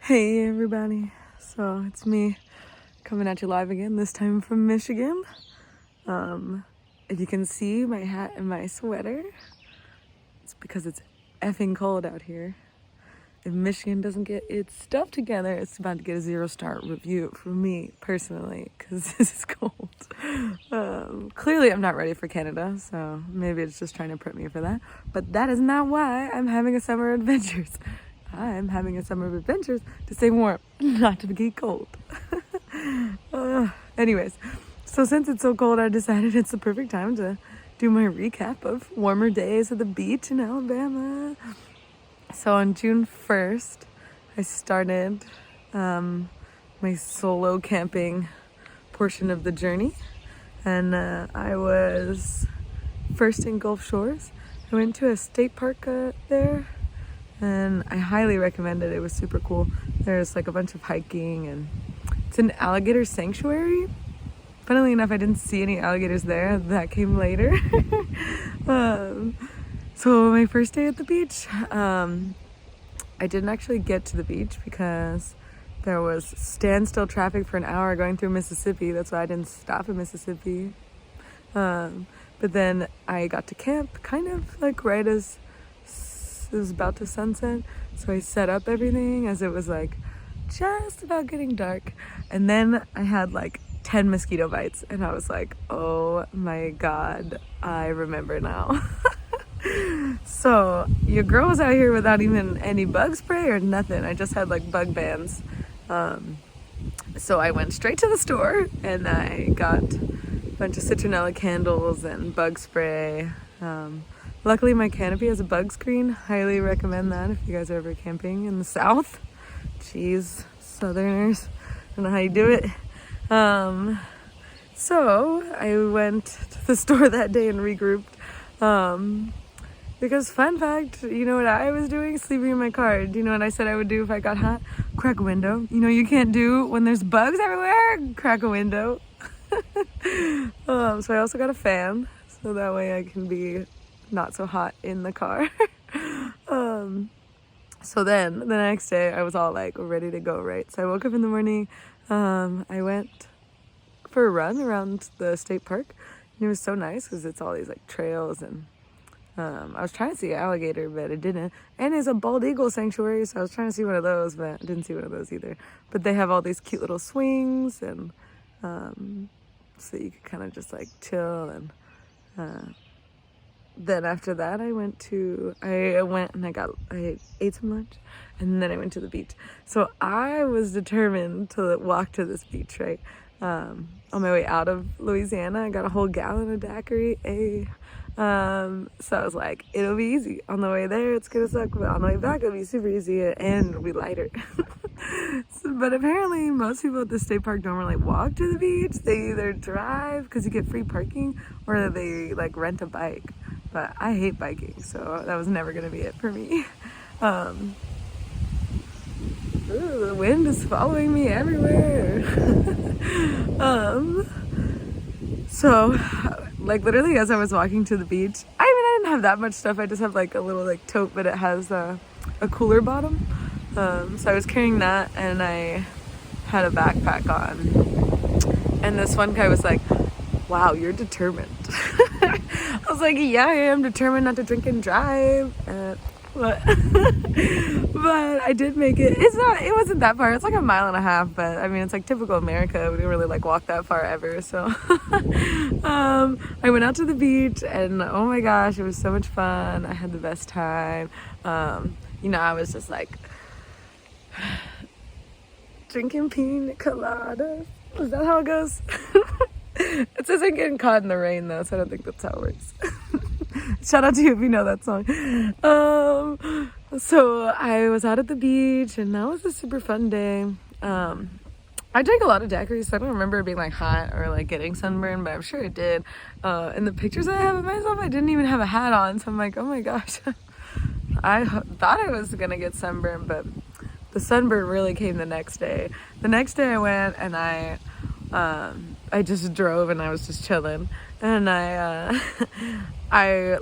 Hey everybody, so it's me coming at you live again, this time from Michigan. If you can see my hat and my sweater, it's because it's effing cold out here. If Michigan doesn't get its stuff together, it's about to get a 0-star review from me personally, because this is cold. Clearly I'm not ready for Canada, so maybe it's just trying to prep me for that. But that is not why I'm having a summer adventures. I'm having a summer of adventures to stay warm, not to get cold. Anyways, so since it's so cold, I decided it's the perfect time to do my recap of warmer days at the beach in Alabama. So on June 1st, I started my solo camping portion of the journey. And I was first in Gulf Shores. I went to a state park there. And I highly recommend it. It was super cool. There's like a bunch of hiking and it's an alligator sanctuary. Funnily enough, I didn't see any alligators there. That came later. So my first day at the beach, I didn't actually get to the beach because there was standstill traffic for an hour going through Mississippi. That's why I didn't stop in Mississippi. But then I got to camp kind of like right as it was about to sunset, so I set up everything as it was like just about getting dark, and then I had like 10 mosquito bites and I was like, oh my god, I remember now. So your girl was out here without even any bug spray or nothing. I just had like bug bans. So I went straight to the store and I got a bunch of citronella candles and bug spray. Luckily, my canopy has a bug screen. Highly recommend that if you guys are ever camping in the South. Jeez, Southerners, I don't know how you do it. So I went to the store that day and regrouped. Because fun fact, you know what I was doing? Sleeping in my car. Do you know what I said I would do if I got hot? Crack a window. You know you can't do when there's bugs everywhere? Crack a window. So I also got a fan, so that way I can be not so hot in the car. So then the next day I was all like ready to go, right? So I woke up in the morning, I went for a run around the state park, and it was so nice because it's all these like trails, and I was trying to see an alligator, but it didn't. And it's a bald eagle sanctuary, so I was trying to see one of those, but I didn't see one of those either. But they have all these cute little swings, and so you could kind of just like chill. And then after that I went and I ate some lunch, and then I went to the beach. So I was determined to walk to this beach, right? On my way out of Louisiana, I got a whole gallon of daiquiri. So I was like, it'll be easy. On the way there, it's gonna suck, but on the way back, it'll be super easy and it'll be lighter. But apparently, most people at the state park don't really walk to the beach. They either drive because you get free parking, or they like rent a bike. But I hate biking, so that was never gonna be it for me. Ooh, the wind is following me everywhere. So like literally as I was walking to the beach, I mean I didn't have that much stuff. I just have like a little like tote, but it has a cooler bottom. So I was carrying that, and I had a backpack on. And this one guy was like, wow, you're determined. I was like, yeah, I am determined not to drink and drive. But I did make it. It wasn't that far. It's like 1.5 miles, but I mean, it's like typical America. We didn't really like walk that far ever. So I went out to the beach, and oh my gosh, it was so much fun. I had the best time. I was just like drinking pina coladas. Is that how it goes? It says I'm getting caught in the rain though, so I don't think that's how it works. Shout out to you if you know that song. So I was out at the beach, and that was a super fun day. I drank a lot of daiquiris, so I don't remember it being like hot or like getting sunburned, but I'm sure it did. In the pictures that I have of myself, I didn't even have a hat on, so I'm like, oh my gosh. I thought I was gonna get sunburned, but the sunburn really came the next day. The next day I went and I just drove and I was just chilling, and I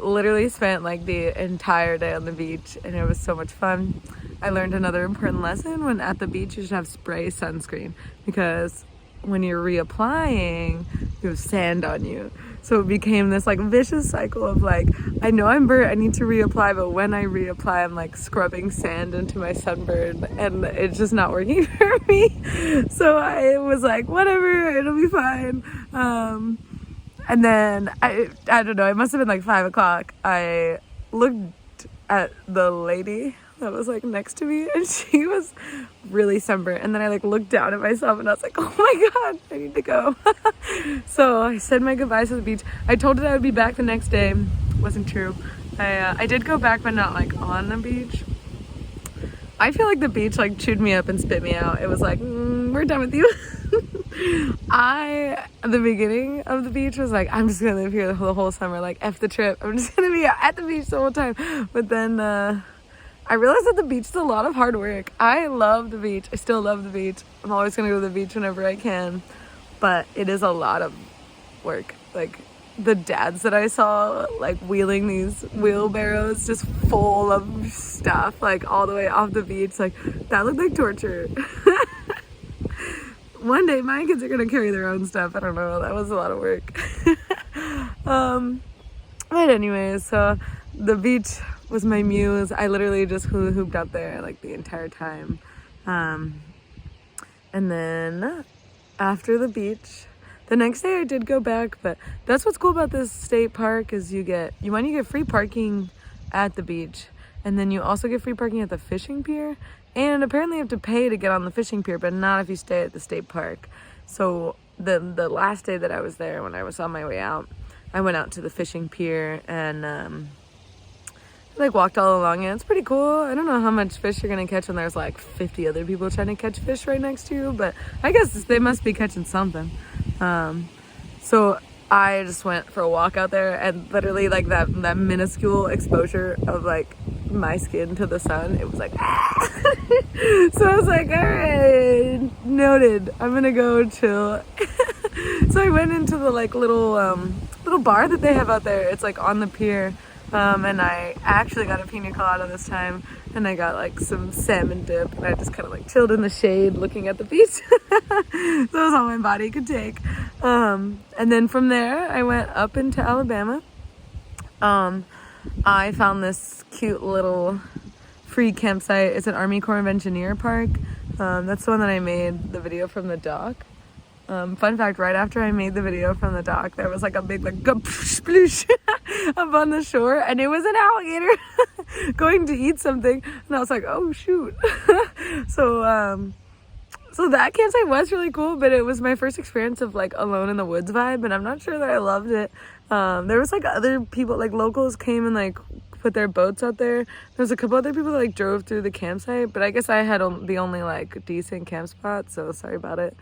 literally spent like the entire day on the beach, and it was so much fun. I learned another important lesson. When at the beach, you should have spray sunscreen, because when you're reapplying, you have sand on you. So it became this like vicious cycle of like, I know I'm burnt, I need to reapply, but when I reapply, I'm like scrubbing sand into my sunburn, and it's just not working for me. So I was like, whatever, it'll be fine. And then I don't know, it must have been like 5 o'clock. I looked at the lady that was like next to me, and she was really sunburnt. And then I like looked down at myself, and I was like, oh my god, I need to go. So I said my goodbyes to the beach. I told her I would be back the next day. Wasn't true. I did go back, but not like on the beach. I feel like the beach like chewed me up and spit me out. It was like, we're done with you. At the beginning of the beach was like, I'm just gonna live here the whole summer, like F the trip, I'm just gonna be at the beach the whole time. But then I realized that the beach is a lot of hard work. I love the beach, I still love the beach, I'm always gonna go to the beach whenever I can, but it is a lot of work. Like the dads that I saw like wheeling these wheelbarrows just full of stuff like all the way off the beach, like that looked like torture. One day my kids are gonna carry their own stuff. I don't know, that was a lot of work. But anyways, so the beach was my muse. I literally just hula hooped out there like the entire time. And then after the beach, the next day I did go back, but that's what's cool about this state park is you get free parking at the beach, and then you also get free parking at the fishing pier. And apparently you have to pay to get on the fishing pier, but not if you stay at the state park. So the last day that I was there, when I was on my way out, I went out to the fishing pier and like walked all along it. It's pretty cool. I don't know how much fish you're gonna catch when there's like 50 other people trying to catch fish right next to you, but I guess they must be catching something. So I just went for a walk out there, and literally like that minuscule exposure of like my skin to the sun, it was like so I was like, all right, noted, I'm gonna go chill. So I went into the like little bar that they have out there. It's like on the pier, and I actually got a pina colada this time, and I got like some salmon dip, and I just kind of like chilled in the shade looking at the beach. That was all my body could take. And then from there I went up into Alabama. I found this cute little free campsite. It's an Army Corps of Engineer park. That's the one that I made the video from the dock. Fun fact, right after I made the video from the dock, there was like a big like sploosh up on the shore, and it was an alligator going to eat something, and I was like, oh shoot. So that campsite was really cool, but it was my first experience of like alone in the woods vibe, and I'm not sure that I loved it. There was like other people, like locals came and like put their boats out there. There was a couple other people that like drove through the campsite, but I guess I had the only like decent camp spot, so sorry about it.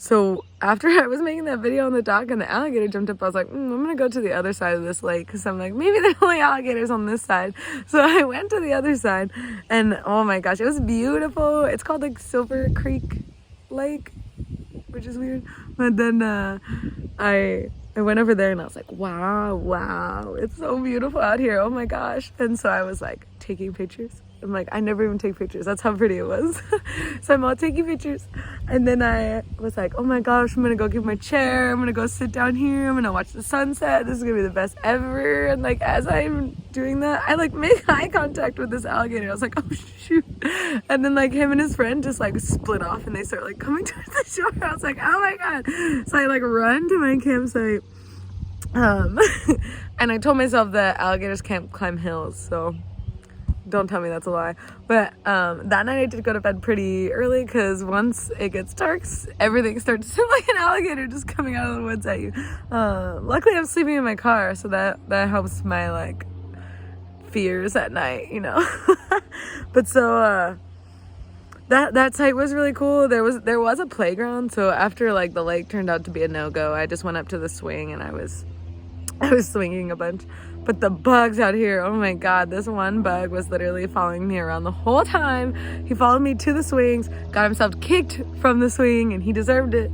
So after I was making that video on the dock and the alligator jumped up, I was like, I'm gonna go to the other side of this lake, because I'm like, maybe there's only alligators on this side. So I went to the other side, and oh my gosh, it was beautiful. It's called like Silver Creek Lake, which is weird. But then I went over there and I was like, wow, it's so beautiful out here. Oh my gosh. And so I was like taking pictures. I'm like, I never even take pictures. That's how pretty it was. So I'm all taking pictures. And then I was like, oh my gosh, I'm gonna go get my chair. I'm gonna go sit down here. I'm gonna watch the sunset. This is gonna be the best ever. And like, as I'm doing that, I like make eye contact with this alligator. I was like, oh shoot. And then like him and his friend just like split off, and they start like coming towards the shore. I was like, oh my God. So I like run to my campsite. And I told myself that alligators can't climb hills, so don't tell me that's a lie. But that night I did go to bed pretty early, because once it gets dark, everything starts to look like an alligator just coming out of the woods at you. Luckily I'm sleeping in my car, so that helps my like fears at night, you know. But so that site was really cool. There was a playground, so after like the lake turned out to be a no-go, I just went up to the swing and I was swinging a bunch. But the bugs out here, oh my God, this one bug was literally following me around the whole time. He followed me to the swings, got himself kicked from the swing, and he deserved it.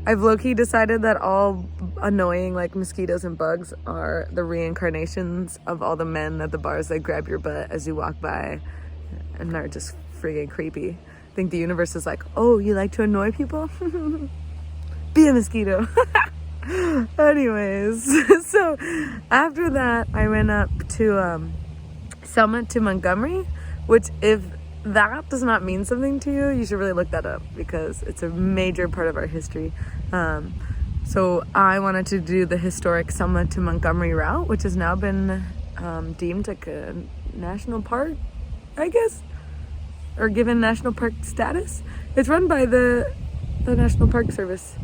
I've low-key decided that all annoying like mosquitoes and bugs are the reincarnations of all the men at the bars that grab your butt as you walk by and are just friggin' creepy. I think the universe is like, oh, you like to annoy people? Be a mosquito. Anyways, so after that I went up to Selma to Montgomery, which if that does not mean something to you, you should really look that up because it's a major part of our history. So I wanted to do the historic Selma to Montgomery route, which has now been deemed like a national park, I guess, or given national park status. It's run by the National Park Service.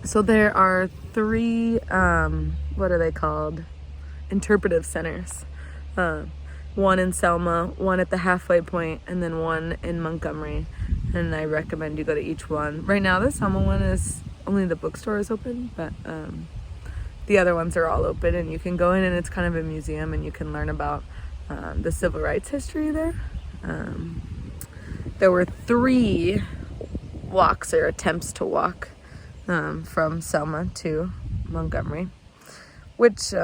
So there are 3, what are they called? Interpretive centers. One in Selma, one at the halfway point, and then one in Montgomery. And I recommend you go to each one. Right now, the Selma one is only the bookstore is open, but the other ones are all open, and you can go in, and it's kind of a museum, and you can learn about the civil rights history there. There were 3 walks or attempts to walk from Selma to Montgomery, which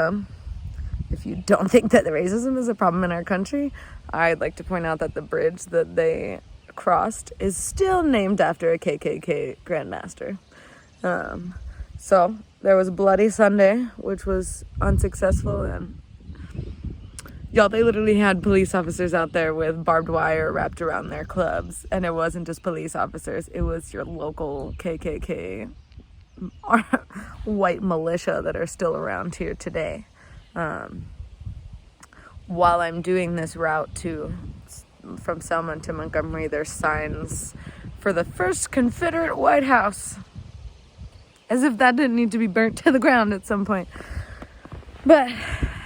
if you don't think that the racism is a problem in our country, I'd like to point out that the bridge that they crossed is still named after a KKK grandmaster. So there was Bloody Sunday, which was unsuccessful, and y'all, they literally had police officers out there with barbed wire wrapped around their clubs, and it wasn't just police officers, it was your local KKK white militia that are still around here today. While I'm doing this route from Selma to Montgomery, there's signs for the first Confederate White House. As if that didn't need to be burnt to the ground at some point. But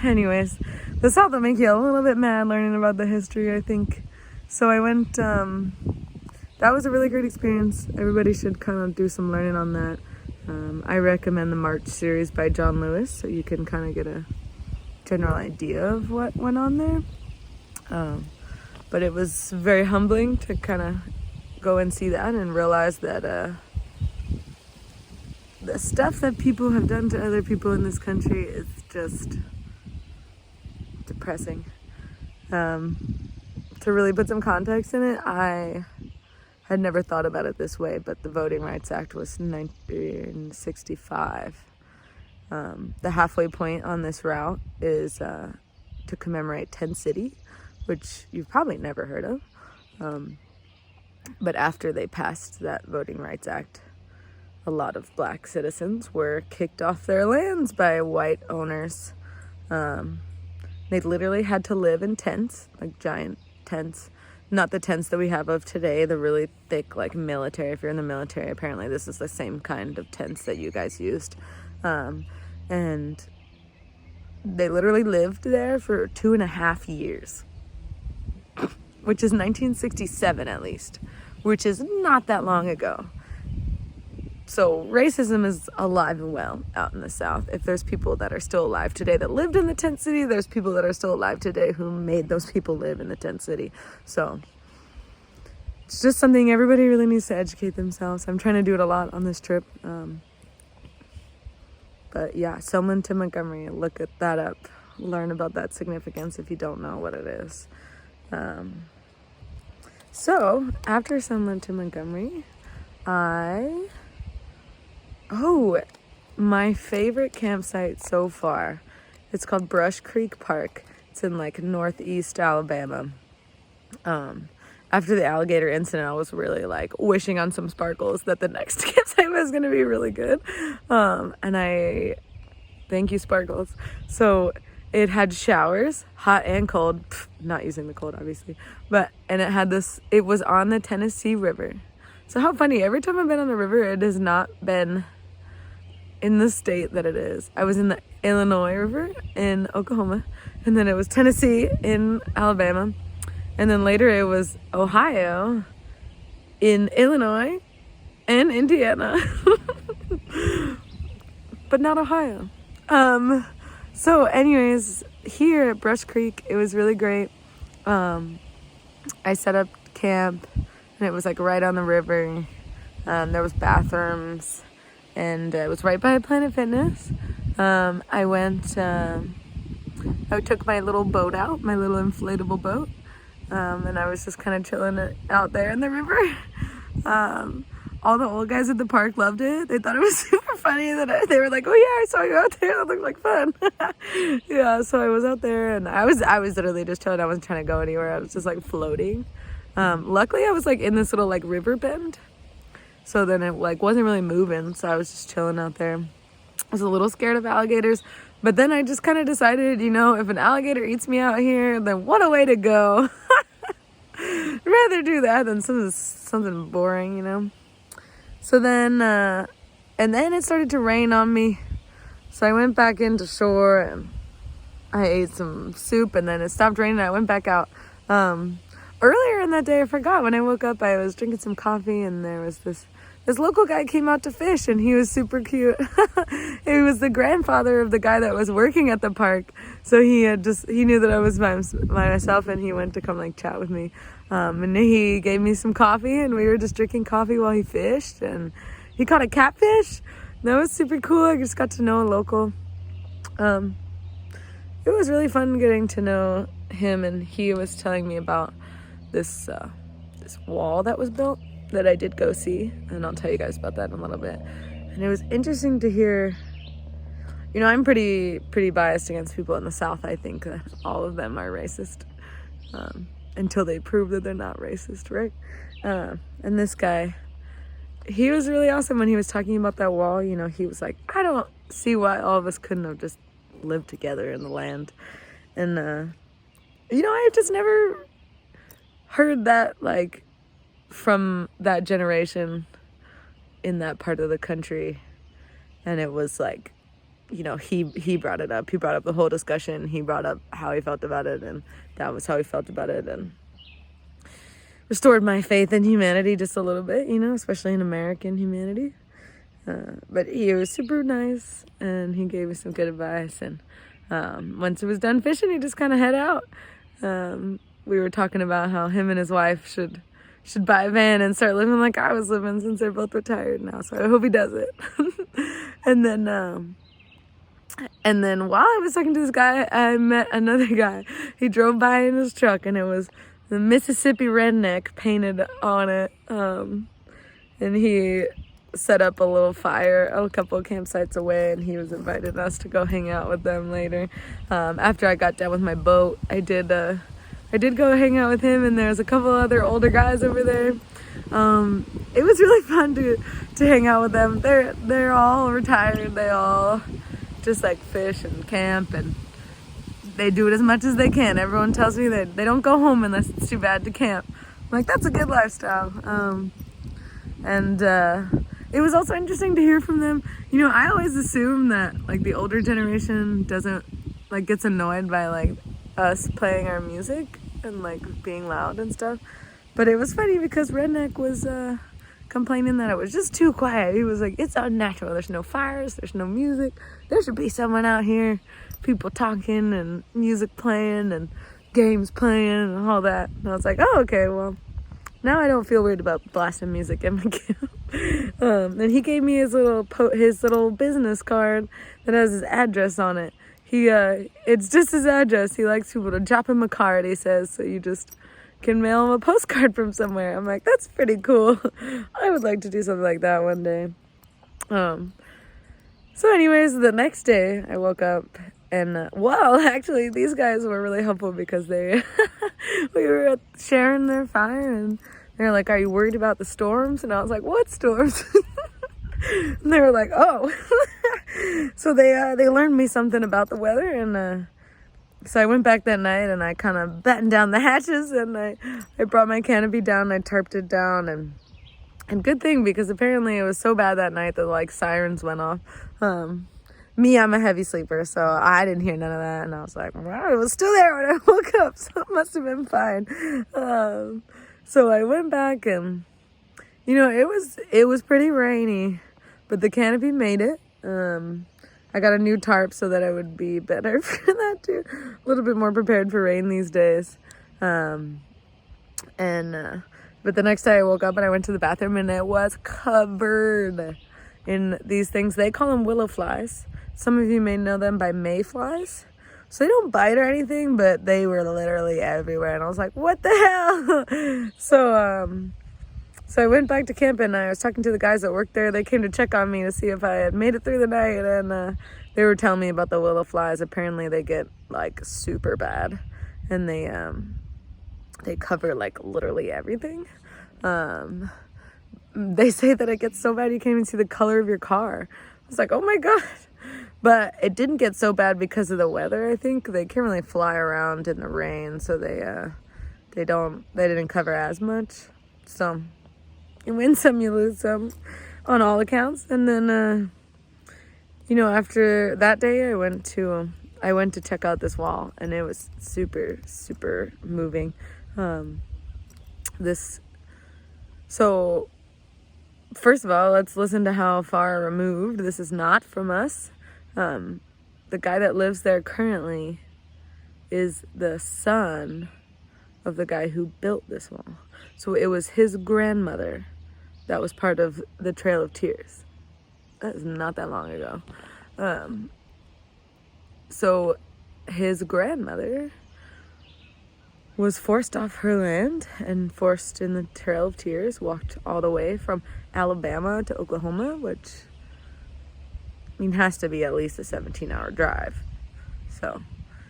anyways, the South will make you a little bit mad learning about the history, I think. So I went, that was a really great experience. Everybody should kind of do some learning on that. I recommend the March series by John Lewis, so you can kind of get a general idea of what went on there. But it was very humbling to kind of go and see that and realize that the stuff that people have done to other people in this country is just depressing. To really put some context in it, I had never thought about it this way, but the Voting Rights Act was 1965. The halfway point on this route is to commemorate Tent City, which you've probably never heard of. But after they passed that Voting Rights Act, a lot of black citizens were kicked off their lands by white owners. They literally had to live in tents, like giant tents. Not the tents that we have of today, the really thick, like military. If you're in the military, apparently this is the same kind of tents that you guys used. And they literally lived there for 2.5 years, which is 1967 at least, which is not that long ago. So racism is alive and well out in the South. If there's people that are still alive today that lived in the tent city, there's people that are still alive today who made those people live in the tent city. So it's just something everybody really needs to educate themselves. I'm trying to do it a lot on this trip. But yeah, Selma to Montgomery, look at that up. Learn about that significance if you don't know what it is. So after Selma to Montgomery, my favorite campsite so far, it's called Brush Creek Park. It's in like northeast Alabama. After the alligator incident, I was really like wishing on some sparkles that the next campsite was going to be really good. And I thank you, sparkles. So it had showers, hot and cold, not using the cold obviously, and it had this, it was on the Tennessee River. So how funny, every time I've been on the river, it has not been in the state that it is. I was in the Illinois River in Oklahoma, and then it was Tennessee in Alabama, and then later it was Ohio in Illinois and Indiana, but not Ohio. So anyways, here at Brush Creek, it was really great. I set up camp, and it was like right on the river. There was bathrooms, and it was right by Planet Fitness. I took my little boat out, my little inflatable boat, and I was just kind of chilling out there in the river. All the old guys at the park loved it. They thought it was super funny that they were like, "Oh yeah, I saw you out there. That looked like fun." Yeah, so I was out there, and I was literally just chilling. I wasn't trying to go anywhere. I was just like floating. Luckily, I was like in this little like river bend, so then it like wasn't really moving. So I was just chilling out there. I was a little scared of alligators, but then I just kind of decided, if an alligator eats me out here, then what a way to go. I'd rather do that than something boring. So then, and then it started to rain on me. So I went back into shore and I ate some soup, and then it stopped raining and I went back out. Earlier in that day, I forgot, when I woke up, I was drinking some coffee, and there was this local guy came out to fish, and he was super cute. He was the grandfather of the guy that was working at the park. So he knew that I was by myself, and he went to come like chat with me. And he gave me some coffee, and we were just drinking coffee while he fished, and he caught a catfish. That was super cool. I just got to know a local. It was really fun getting to know him, and he was telling me about this wall that was built that I did go see, and I'll tell you guys about that in a little bit. And it was interesting to hear. I'm pretty biased against people in the South. I think that all of them are racist, until they prove that they're not racist, right? And this guy, he was really awesome when he was talking about that wall. He was like, I don't see why all of us couldn't have just lived together in the land. And I've just never heard that like from that generation in that part of the country. And it was like, he brought it up. He brought up the whole discussion. He brought up how he felt about it, and that was how he felt about it, and restored my faith in humanity just a little bit, especially in American humanity. But he was super nice, and he gave me some good advice. And once it was done fishing, he just kind of head out. We were talking about how him and his wife should buy a van and start living like I was living, since they're both retired now. So I hope he does it. And then while I was talking to this guy, I met another guy. He drove by in his truck, and it was the Mississippi Redneck painted on it. And he set up a little fire a couple of campsites away, and he was inviting us to go hang out with them later. After I got done with my boat, I did go hang out with him, and there was a couple other older guys over there. It was really fun to hang out with them. They're all retired. They all just like fish and camp, and they do it as much as they can. Everyone tells me that they don't go home unless it's too bad to camp. I'm like, that's a good lifestyle. And it was also interesting to hear from them. I always assume that like the older generation gets annoyed by like us playing our music and like being loud and stuff. But it was funny because Redneck was complaining that it was just too quiet. He was like, it's unnatural. There's no fires. There's no music. There should be someone out here, people talking and music playing and games playing and all that. And I was like, oh, okay, well, now I don't feel weird about blasting music in my camp. And he gave me his little business card that has his address on it. It's just his address. He likes people to drop him a card, he says, so you just can mail him a postcard from somewhere. I'm like, that's pretty cool. I would like to do something like that one day. So anyways, the next day I woke up, and actually these guys were really helpful because we were sharing their fire, and they were like, are you worried about the storms? And I was like, what storms? And they were like, oh. So they learned me something about the weather, and so I went back that night, and I kind of battened down the hatches, and I brought my canopy down, I tarped it down, and good thing, because apparently it was so bad that night that like sirens went off. I'm a heavy sleeper, so I didn't hear none of that, and I was like, wow, it was still there when I woke up, so it must have been fine. So I went back, and it was pretty rainy, but the canopy made it. I got a new tarp so that I would be better for that too. A little bit more prepared for rain these days. So But the next day I woke up and I went to the bathroom and it was covered in these things. They call them willow flies. Some of you may know them by mayflies. So they don't bite or anything, but they were literally everywhere. And I was like, what the hell? So I went back to camp and I was talking to the guys that worked there. They came to check on me to see if I had made it through the night. And they were telling me about the willow flies. Apparently they get like super bad. And they cover like literally everything. They say that it gets so bad you can't even see the color of your car. I was like, oh my God. But it didn't get so bad because of the weather, I think. They can't really fly around in the rain, so they didn't cover as much. So you win some, you lose some on all accounts. And then after that day I went to check out this wall, and it was super, super moving. So first of all, let's listen to how far removed this is not from us. The guy that lives there currently is the son of the guy who built this wall. So it was his grandmother that was part of the Trail of Tears. That is not that long ago. So his grandmother was forced off her land and forced in the Trail of Tears, walked all the way from Alabama to Oklahoma, which has to be at least a 17-hour drive. So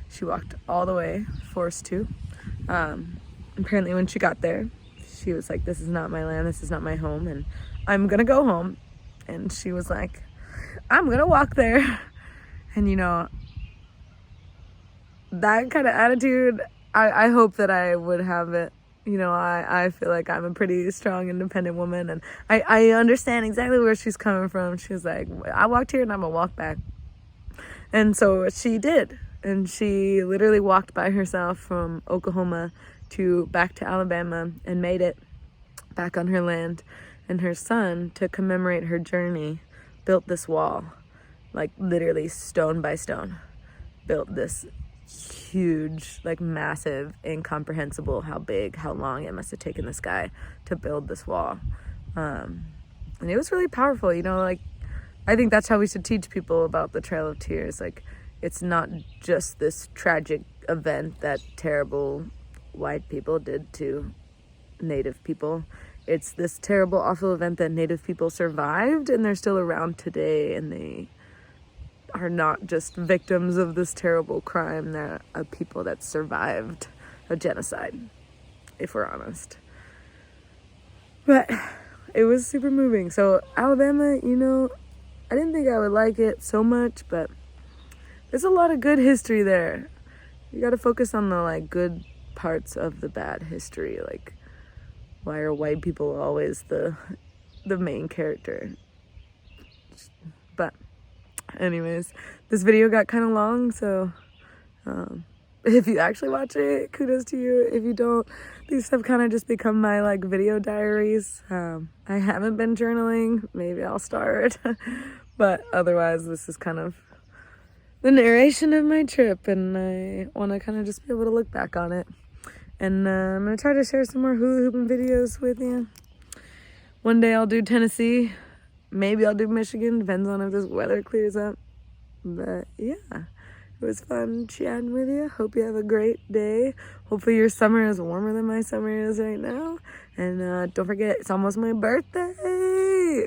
she walked all the way, forced to. Apparently when she got there, she was like, this is not my land, this is not my home, and I'm gonna go home. And she was like, I'm gonna walk there. And that kind of attitude, I hope that I would have it. I feel like I'm a pretty strong, independent woman, and I understand exactly where she's coming from. She's like, I walked here and I'm gonna walk back. And so she did. And she literally walked by herself from Oklahoma back to Alabama and made it back on her land. And her son, to commemorate her journey, built this wall, like literally stone by stone, built this huge, like massive, incomprehensible how long it must have taken this guy to build this wall. And it was really powerful, like I think that's how we should teach people about the Trail of Tears. Like, it's not just this tragic event that terrible white people did to Native people. It's this terrible, awful event that Native people survived, and they're still around today, and they are not just victims of this terrible crime. They're a people that survived a genocide, if we're honest. But it was super moving. So Alabama, I didn't think I would like it so much, but there's a lot of good history there. You got to focus on the good parts of the bad history. Like, why are white people always the main character? But anyways, this video got kind of long, so if you actually watch it, kudos to you. If you don't, these have kind of just become my video diaries. I haven't been journaling. Maybe I'll start. But otherwise, this is kind of the narration of my trip, and I want to kind of just be able to look back on it. And I'm going to try to share some more hula hooping videos with you. One day I'll do Tennessee. Maybe I'll do Michigan. Depends on if this weather clears up. But yeah, it was fun chatting with you. Hope you have a great day. Hopefully your summer is warmer than my summer is right now. And don't forget, it's almost my birthday.